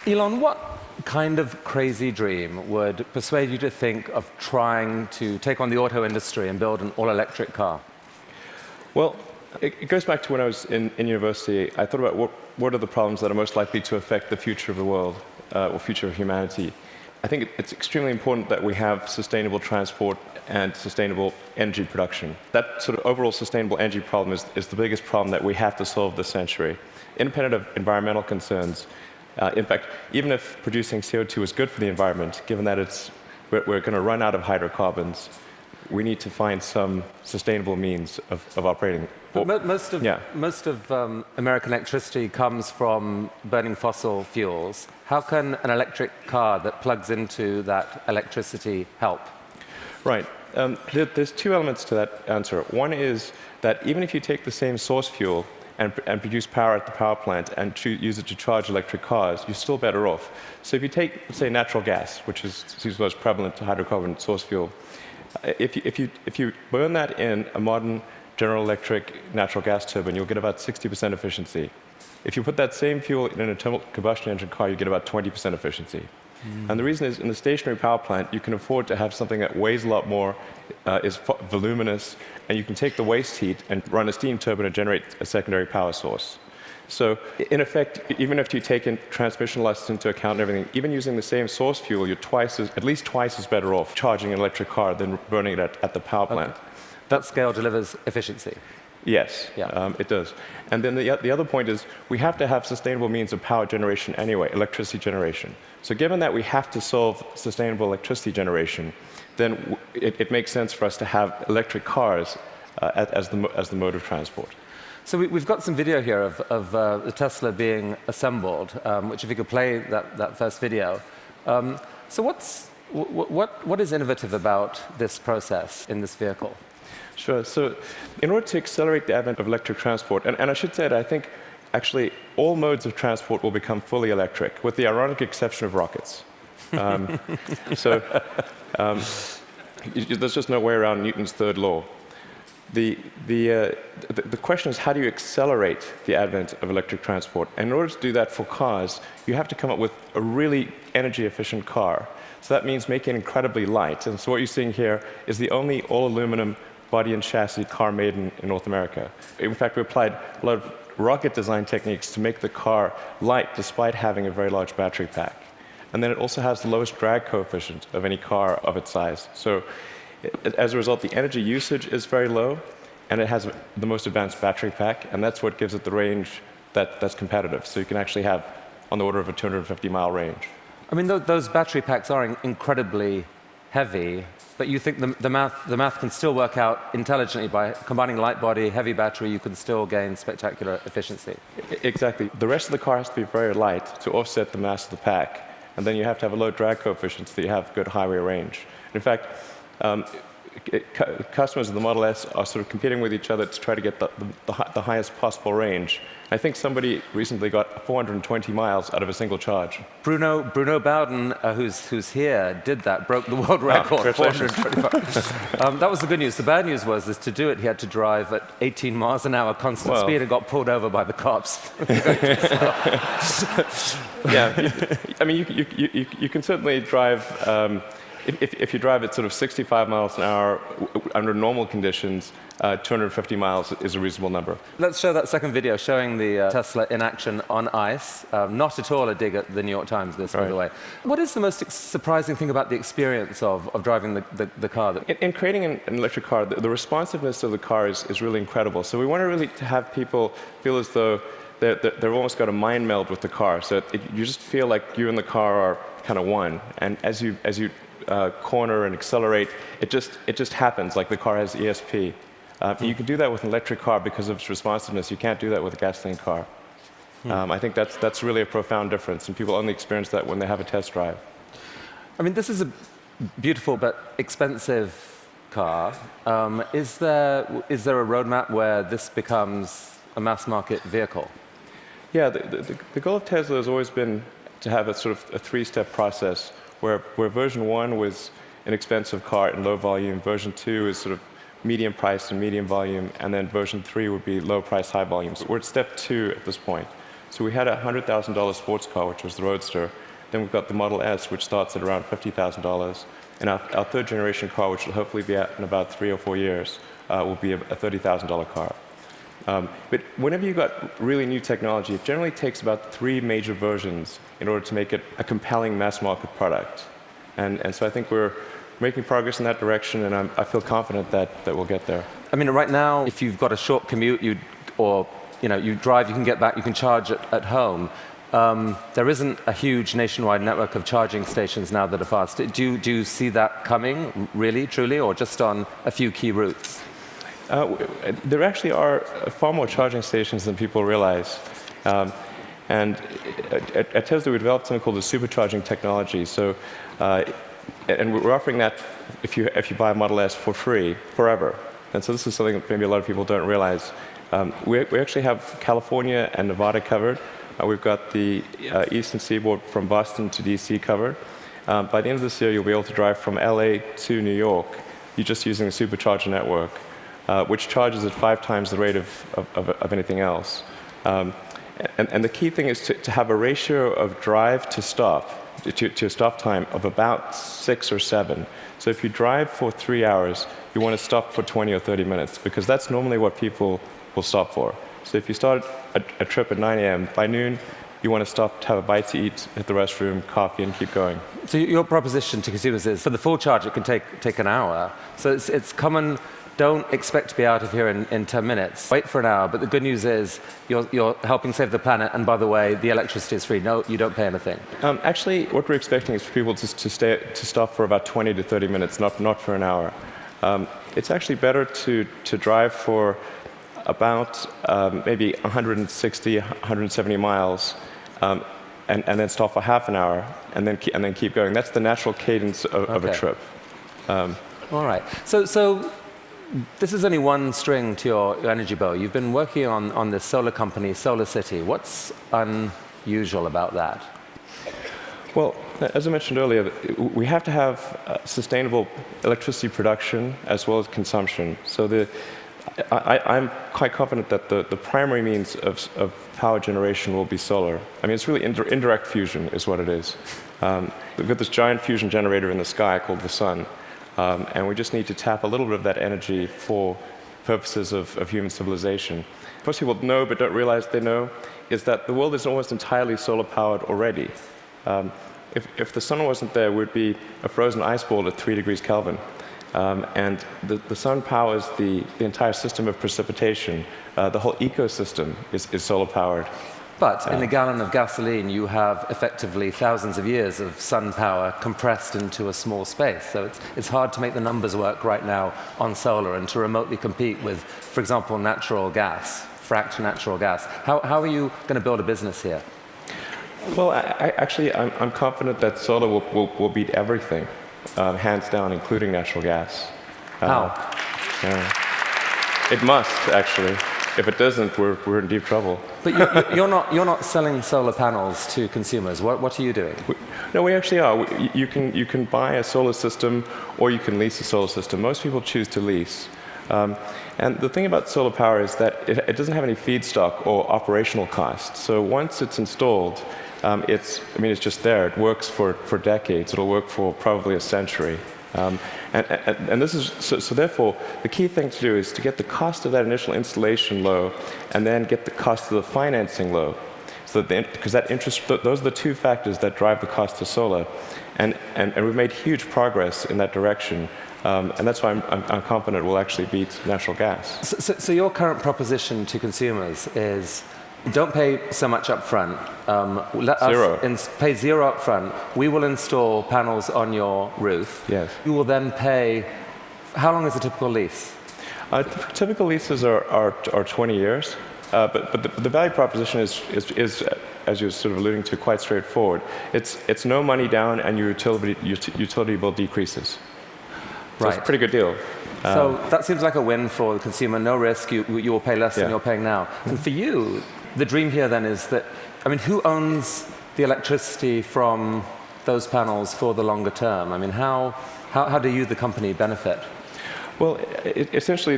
Elon, what kind of crazy dream would persuade you to think of trying to take on the auto industry and build an all-electric car? Well, it goes back to when I was in university. I thought about what are the problems that are most likely to affect the future of the world, or future of humanity. I think it's extremely important that we have sustainable transport and sustainable energy production. That sort of overall sustainable energy problem is the biggest problem that we have to solve this century, independent of environmental concerns. In fact, even if producing CO2 is good for the environment, given that we're going to run out of hydrocarbons, we need to find some sustainable means of operating. But most of American electricity comes from burning fossil fuels. How can an electric car that plugs into that electricity help? Right. There's two elements to that answer. One is that even if you take the same source fuel and produce power at the power plant and use it to charge electric cars, you're still better off. So if you take, say, natural gas, which is the most prevalent hydrocarbon source fuel, if you burn that in a modern General Electric natural gas turbine, you'll get about 60% efficiency. If you put that same fuel in an internal combustion engine car, you get about 20% efficiency. And the reason is, in the stationary power plant, you can afford to have something that weighs a lot more, is voluminous, and you can take the waste heat and run a steam turbine and generate a secondary power source. So, in effect, even if you take in transmission losses into account and everything, even using the same source fuel, you're at least twice as better off charging an electric car than burning it at the power plant. That scale delivers efficiency. Yes, it does. And then the other point is we have to have sustainable means of power generation anyway, electricity generation. So given that we have to solve sustainable electricity generation, then it makes sense for us to have electric cars as the mode of transport. So we've got some video here of the Tesla being assembled, which if you could play that first video. So what is innovative about this process in this vehicle? Sure. So in order to accelerate the advent of electric transport, and I should say that I think actually all modes of transport will become fully electric, with the ironic exception of rockets. There's just no way around Newton's third law. The question is, how do you accelerate the advent of electric transport? And in order to do that for cars, you have to come up with a really energy-efficient car. So that means making it incredibly light. And so what you're seeing here is the only all-aluminum body and chassis car made in North America. In fact, we applied a lot of rocket design techniques to make the car light despite having a very large battery pack. And then it also has the lowest drag coefficient of any car of its size. So as a result, the energy usage is very low, and it has the most advanced battery pack, and that's what gives it the range that's competitive. So you can actually have on the order of a 250-mile range. I mean, those battery packs are incredibly heavy, but you think the math can still work out intelligently by combining light body, heavy battery, you can still gain spectacular efficiency. Exactly. The rest of the car has to be very light to offset the mass of the pack, and then you have to have a low drag coefficient so that you have good highway range. In fact, customers of the Model S are sort of competing with each other to try to get the highest possible range. I think somebody recently got 420 miles out of a single charge. Bruno Bowden, who's here, did that, broke the world record, 425. That was the good news. The bad news was to do it, he had to drive at 18 miles an hour constant speed and got pulled over by the cops. Yeah, I mean, you can certainly drive. If you drive at sort of 65 miles an hour under normal conditions, 250 miles is a reasonable number. Let's show that second video showing the Tesla in action on ice. Not at all a dig at the New York Times, this, by the way. What is the most surprising thing about the experience of driving the car? In creating an electric car, the responsiveness of the car is really incredible. So we want to really have people feel as though they've almost got a mind meld with the car. So you just feel like you and the car are kind of one. And as you corner and accelerate, it just happens, like the car has ESP. You can do that with an electric car because of its responsiveness. You can't do that with a gasoline car. I think that's really a profound difference, and people only experience that when they have a test drive. I mean, this is a beautiful but expensive car. Is there a roadmap where this becomes a mass market vehicle? Yeah, the goal of Tesla has always been to have a sort of a three-step process where version 1 was an expensive car in low volume, version 2 is sort of medium price and medium volume, and then version 3 would be low price, high volume. So we're at step 2 at this point. So we had a $100,000 sports car, which was the Roadster. Then we've got the Model S, which starts at around $50,000. And our third generation car, which will hopefully be out in about 3 or 4 years, will be a $30,000 car. But whenever you've got really new technology, it generally takes about 3 major versions in order to make it a compelling mass market product. And so I think we're making progress in that direction, and I feel confident that we'll get there. I mean, right now, if you've got a short commute, you drive, you can get back, you can charge at home. There isn't a huge nationwide network of charging stations now that are fast. Do you see that coming, really, truly, or just on a few key routes? There actually are far more charging stations than people realize. And at Tesla, we developed something called the supercharging technology. So, and we're offering that if you buy a Model S for free, forever. And so this is something that maybe a lot of people don't realize. We actually have California and Nevada covered. We've got the eastern seaboard from Boston to DC covered. By the end of this year, you'll be able to drive from LA to New York. You're just using the supercharger network, which charges at 5 times the rate of anything else. And the key thing is to have a ratio of drive to stop, to stop time of about 6 or 7. So if you drive for 3 hours, you want to stop for 20 or 30 minutes, because that's normally what people will stop for. So if you start a trip at 9 a.m., by noon, you want to stop to have a bite to eat, hit the restroom, coffee, and keep going. So your proposition to consumers is, for the full charge, it can take an hour. So it's common. Don't expect to be out of here in 10 minutes. Wait for an hour, but the good news is you're helping save the planet, and by the way, the electricity is free. No, you don't pay anything. Actually, what we're expecting is for people to stop for about 20 to 30 minutes, not for an hour. It's actually better to drive for about maybe 160, 170 miles, and then stop for half an hour, and then keep going. That's the natural cadence of a trip. All right. So this is only one string to your energy bow. You've been working on this solar company, SolarCity. What's unusual about that? Well, as I mentioned earlier, we have to have sustainable electricity production as well as consumption. So I'm quite confident that the primary means of power generation will be solar. I mean, it's really indirect fusion is what it is. We've got this giant fusion generator in the sky called the sun. And we just need to tap a little bit of that energy for purposes of human civilization. Most people know but don't realize they know is that the world is almost entirely solar-powered already. If the sun wasn't there, we'd be a frozen ice ball at 3 degrees Kelvin. And the sun powers the entire system of precipitation. The whole ecosystem is solar-powered. But in a gallon of gasoline, you have effectively thousands of years of sun power compressed into a small space. So it's hard to make the numbers work right now on solar and to remotely compete with, for example, natural gas, fracked natural gas. How are you going to build a business here? Well, I'm confident that solar will beat everything, hands down, including natural gas. How? It must, actually. If it doesn't, we're in deep trouble. But you're not selling solar panels to consumers. What are you doing? No, we actually are. You can buy a solar system, or you can lease a solar system. Most people choose to lease. And the thing about solar power is that it doesn't have any feedstock or operational costs. So once it's installed, it's just there. It works for decades. It'll work for probably a century. And this is so therefore the key thing to do is to get the cost of that initial installation low, and then get the cost of the financing low. So because that interest, those are the 2 factors that drive the cost of solar, and we've made huge progress in that direction. And that's why I'm confident we'll actually beat natural gas. So your current proposition to consumers is, don't pay so much up front. Let us pay zero up front. We will install panels on your roof. Yes. You will then pay. How long is a typical lease? Typical leases are 20 years. But the value proposition is, as you're sort of alluding to, quite straightforward. It's no money down, and your utility bill decreases. So Right. It's a pretty good deal. So that seems like a win for the consumer. No risk. You will pay less than you're paying now. And for you, the dream here then is that, I mean, who owns the electricity from those panels for the longer term? I mean, how do you, the company, benefit? Well, essentially,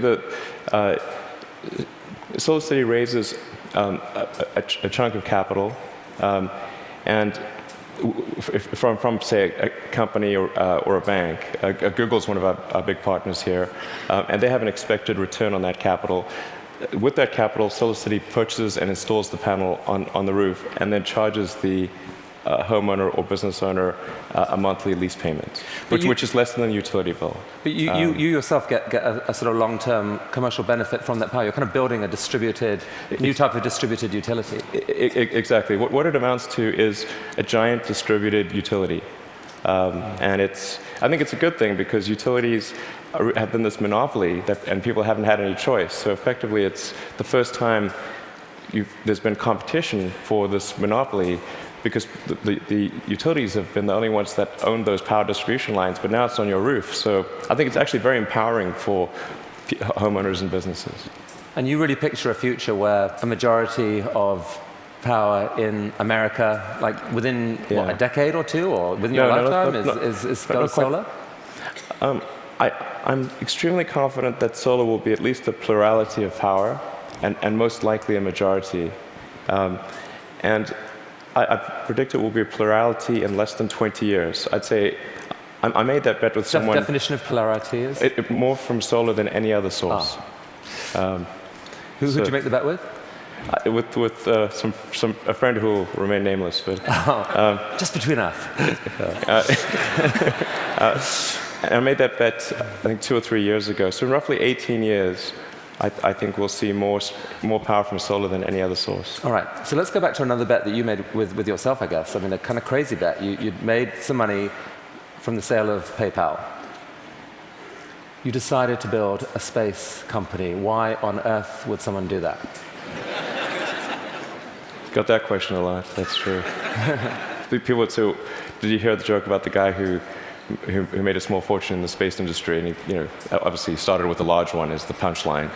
SolarCity raises a chunk of capital, and from say a company or a bank. Google's one of our big partners here, and they have an expected return on that capital. With that capital, SolarCity purchases and installs the panel on the roof, and then charges the homeowner or business owner a monthly lease payment, which is less than the utility bill. But you yourself get a sort of long-term commercial benefit from that power. You're kind of building a new type of distributed utility. Exactly. What it amounts to is a giant distributed utility. And I think it's a good thing, because utilities have been this monopoly, and people haven't had any choice. So effectively, it's the first time there's been competition for this monopoly, because the utilities have been the only ones that own those power distribution lines, but now it's on your roof. So I think it's actually very empowering for homeowners and businesses. And you really picture a future where a majority of power in America, like within a decade or two, or within your lifetime, is solar? I'm extremely confident that solar will be at least a plurality of power, and most likely a majority. And I predict it will be a plurality in less than 20 years. I'd say I made that bet with someone. The definition of plurality is? More from solar than any other source. Who did you make the bet with? With a friend who will remain nameless, but just between us. I made that bet, I think, 2 or 3 years ago. So in roughly 18 years, I think we'll see more power from solar than any other source. All right. So let's go back to another bet that you made with yourself, I guess. I mean, a kind of crazy bet. You'd made some money from the sale of PayPal. You decided to build a space company. Why on earth would someone do that? Got that question a lot. That's true. People would say, "Did you hear the joke about the guy who made a small fortune in the space industry?" And he, obviously started with a large one as the punchline.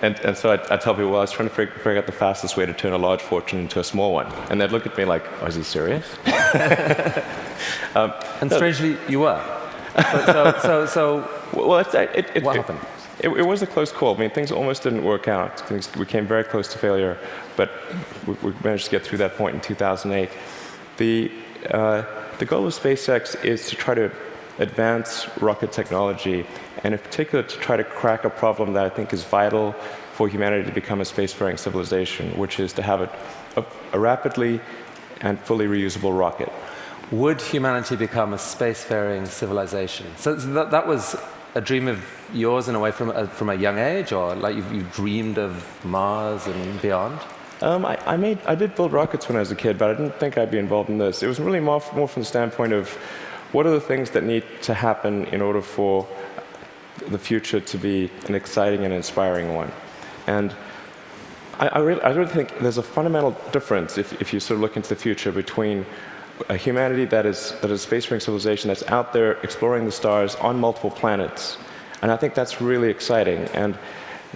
And so I tell people, well, I was trying to figure out the fastest way to turn a large fortune into a small one. And they'd look at me like, oh, is he serious? And strangely, you were. What happened? It was a close call. I mean, things almost didn't work out. We came very close to failure, but we managed to get through that point in 2008. The goal of SpaceX is to try to advance rocket technology, and in particular to try to crack a problem that I think is vital for humanity to become a spacefaring civilization, which is to have a rapidly and fully reusable rocket. Would humanity become a spacefaring civilization? So that was a dream of yours in a way from a young age, or like you dreamed of Mars and beyond? I did build rockets when I was a kid, but I didn't think I'd be involved in this. It was really more from the standpoint of what are the things that need to happen in order for the future to be an exciting and inspiring one. And I really think there's a fundamental difference if you sort of look into the future between a humanity that is a spacefaring civilization that's out there exploring the stars on multiple planets. And I think that's really exciting. And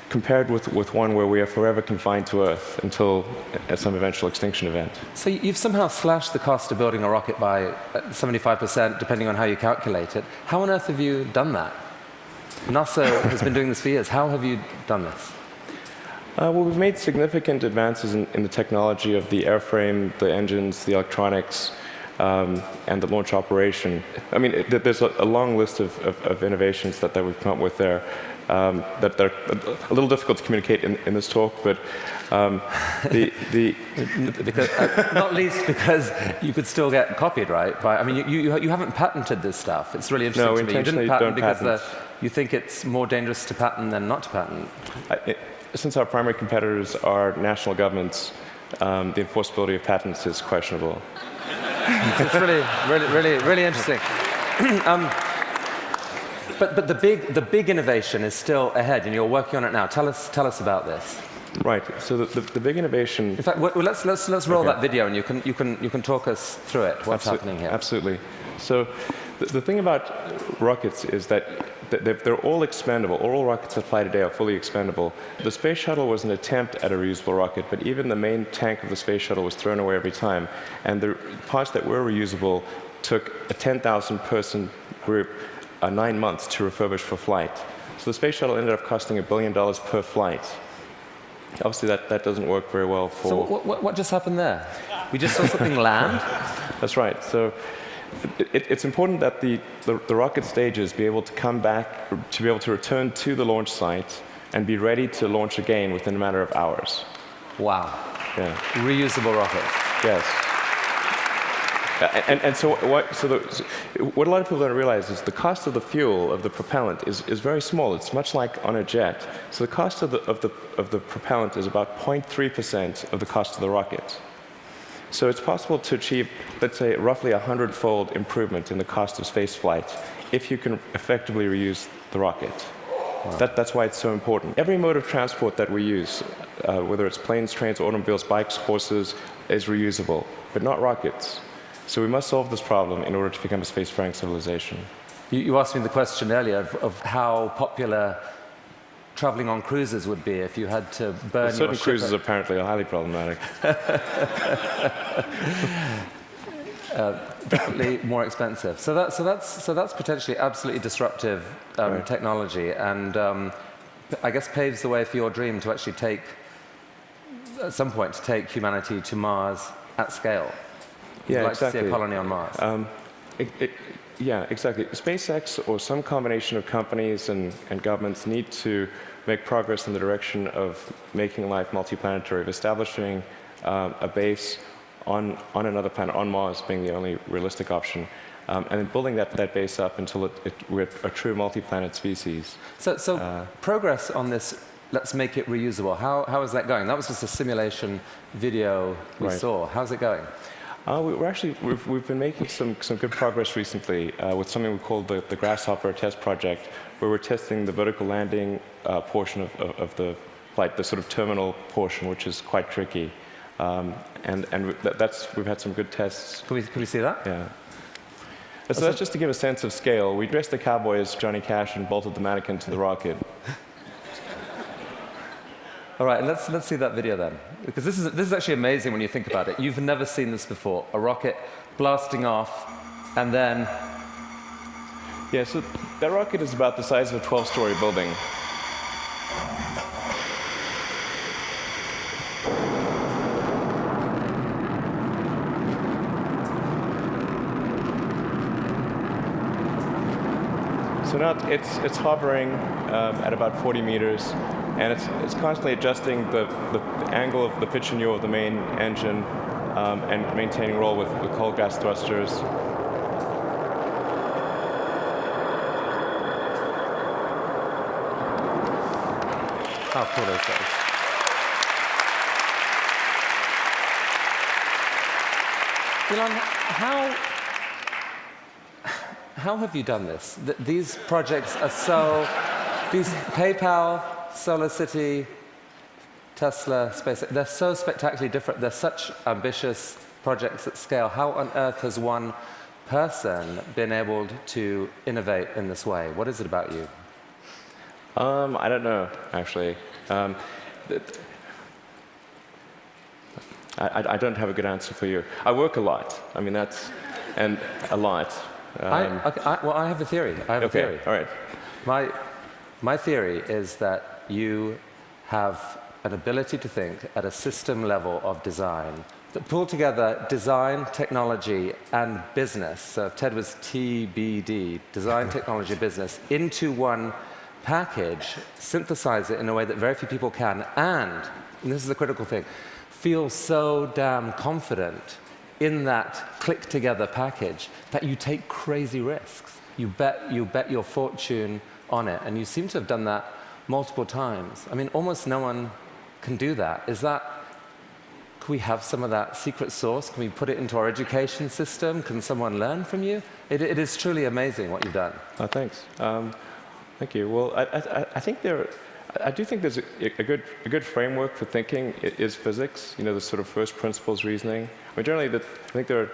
compared with one where we are forever confined to Earth until some eventual extinction event. So you've somehow slashed the cost of building a rocket by 75%, depending on how you calculate it. How on earth have you done that? NASA has been doing this for years. How have you done this? Well, we've made significant advances in the technology of the airframe, the engines, the electronics, and the launch operation. I mean, there's a long list of innovations that we've come up with there. That they're a little difficult to communicate in this talk, but not least because you could still get copied, right? I mean, you haven't patented this stuff. It's really interesting to me. You didn't patent because you think it's more dangerous to patent than not to patent. Since our primary competitors are national governments, the enforceability of patents is questionable. It's really interesting. But the big innovation is still ahead, and you're working on it now. Tell us about this. Right. So the big innovation. In fact, let's roll that video, and you can talk us through it. What's happening here? Absolutely. So the thing about rockets is that they're all expendable. All rockets that fly today are fully expendable. The space shuttle was an attempt at a reusable rocket, but even the main tank of the space shuttle was thrown away every time. And the parts that were reusable took a 10,000-person group 9 months to refurbish for flight. So the space shuttle ended up costing $1 billion per flight. Obviously, that doesn't work very well for... So what just happened there? We just saw something land? That's right. So it's important that the rocket stages be able to come back, to be able to return to the launch site and be ready to launch again within a matter of hours. Wow. Yeah. Reusable rocket. Yes. And so what a lot of people don't realize is the cost of the fuel, of the propellant, is very small. It's much like on a jet. So the cost of the propellant is about 0.3% of the cost of the rocket. So it's possible to achieve, let's say, roughly 100-fold improvement in the cost of spaceflight if you can effectively reuse the rocket. Wow. That's why it's so important. Every mode of transport that we use, whether it's planes, trains, automobiles, bikes, horses, is reusable, but not rockets. So we must solve this problem in order to become a spacefaring civilization. You asked me the question earlier of how popular traveling on cruises would be if you had to burn your ship. Certain cruises apparently are highly problematic. Definitely more expensive. So that's potentially absolutely disruptive right. technology, and I guess paves the way for your dream to actually take, at some point, to take humanity to Mars at scale. Yeah, like exactly. To see a colony on Mars. Yeah, exactly. SpaceX or some combination of companies and governments need to make progress in the direction of making life multiplanetary, of establishing a base on another planet, on Mars being the only realistic option, and then building that base up until we're a true multi-planet species. So progress on this, let's make it reusable. How is that going? That was just a simulation video we right. saw. How's it going? We've been making some good progress recently with something we call the Grasshopper test project, where we're testing the vertical landing portion of the flight, the sort of terminal portion, which is quite tricky. We've had some good tests. Can we see that? Yeah. So that's just to give a sense of scale. We dressed the cowboy as Johnny Cash and bolted the mannequin to the rocket. All right, let's see that video then, because this is actually amazing when you think about it. You've never seen this before: a rocket blasting off, and then. Yeah, so that rocket is about the size of a 12-story building. So now it's hovering at about 40 meters, and it's constantly adjusting the angle of the pitch and yaw of the main engine and maintaining roll with cold gas thrusters. How cool is that? Elon, how have you done this? These projects are so, PayPal, SolarCity, Tesla, SpaceX, they're so spectacularly different. They're such ambitious projects at scale. How on earth has one person been able to innovate in this way? What is it about you? I don't know, actually. I don't have a good answer for you. I work a lot. I mean, and a lot. Well, I have a theory. A theory. All right. My theory is that you have an ability to think at a system level of design that pull together design, technology, and business. So if TED was TBD, design, technology, business, into one package, synthesize it in a way that very few people can, and this is the critical thing, feel so damn confident in that click-together package that you take crazy risks. You bet your fortune on it, and you seem to have done that multiple times. I mean, almost no one can do that. Can we have some of that secret sauce? Can we put it into our education system? Can someone learn from you? It is truly amazing what you've done. Oh, thanks. Thank you. Well, I do think there's a good framework for thinking is physics. You know, the sort of first principles reasoning. I mean, generally, I think there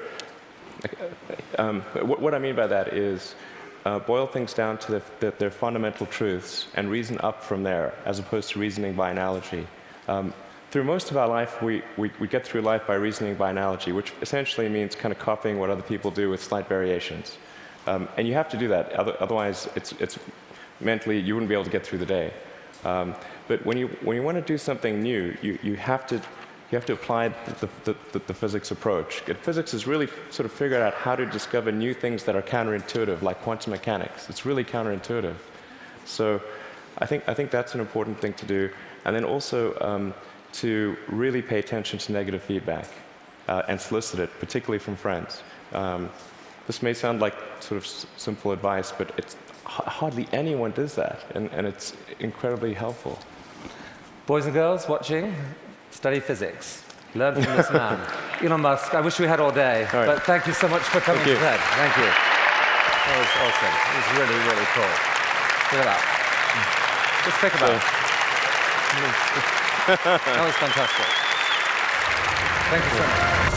are. What I mean by that is, boil things down to their fundamental truths and reason up from there, as opposed to reasoning by analogy. Through most of our life, we get through life by reasoning by analogy, which essentially means kind of copying what other people do with slight variations. And you have to do that, otherwise it's mentally, you wouldn't be able to get through the day. But when you want to do something new, you have to apply the physics approach. Physics has really sort of figured out how to discover new things that are counterintuitive, like quantum mechanics. It's really counterintuitive. So I think that's an important thing to do. And then also to really pay attention to negative feedback and solicit it, particularly from friends. This may sound like sort of simple advice, but it's hardly anyone does that, and it's incredibly helpful. Boys and girls watching, study physics. Learn from this man. Elon Musk, I wish we had all day, but thank you so much for coming to TED. Thank you. That was awesome. It was really, really cool. Look at that. Just think about it. That was fantastic. Thank you so much.